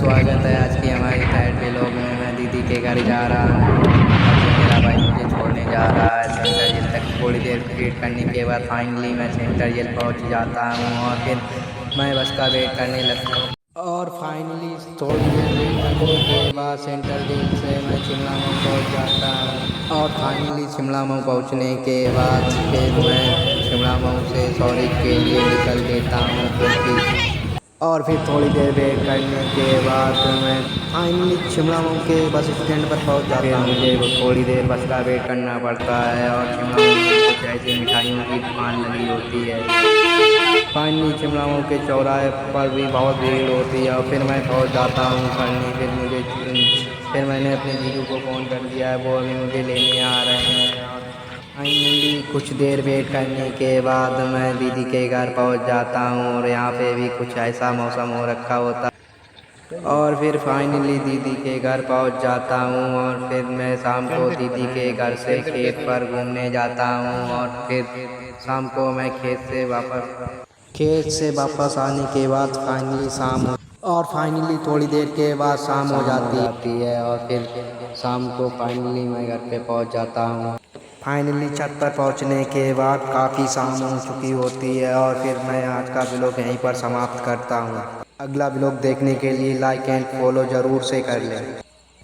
स्वागत है आज की हमारी थर्ड व्लॉग में। मैं दीदी के घर जा रहा हूँ। अभी मेरा भाई मुझे छोड़ने जा रहा है सेंटर जेल तक। थोड़ी देर वेट करने के बाद फाइनली मैं सेंटर जेल पहुँच जाता हूँ और फिर मैं बस का वेट करने लगता हूँ। और फाइनली थोड़ी देर वेट करने के बाद सेंट्रल जेल से मैं शिमला मऊ पहुँच जाता हूँ। और फाइनली शिमला मऊ पहुँचने के बाद फिर मैं शिमला मऊ से सौरी के लिए निकल देता हूँ क्योंकि और फिर थोड़ी देर वेट करने के बाद मैं फाइनली शिमला मऊ के बस स्टैंड पर पहुंच जाता हूँ। मुझे थोड़ी देर बस का वेट करना पड़ता है और शिमला मऊ में कुछ ऐसी मिठाइयों की दुकान लगी होती है। फाइनली शिमला मऊ के चौराहे पर भी बहुत भीड़ होती है और फिर मैं पहुंच जाता हूँ करने। फिर मैंने अपने जीजू को फ़ोन कर दिया है, वो अभी मुझे लेने आ रहे हैं। और फाइनली कुछ देर वेट करने के बाद मैं दीदी के घर पहुंच जाता हूं और यहाँ पे भी कुछ ऐसा मौसम हो रखा होता है। और फिर फाइनली दीदी के घर पहुंच जाता हूं और फिर मैं शाम को दीदी के घर से खेत पर घूमने जाता हूं। और फिर शाम को मैं खेत से वापस आने के बाद फाइनली फाइनली थोड़ी देर के बाद शाम हो जाती है और फिर शाम को फाइनली मैं घर पे पहुंच जाता हूं। फाइनली छत पर पहुंचने के बाद काफ़ी शाम हो चुकी होती है और फिर मैं आज का व्लॉग यहीं पर समाप्त करता हूं। अगला व्लॉग देखने के लिए लाइक एंड फॉलो ज़रूर से कर लें।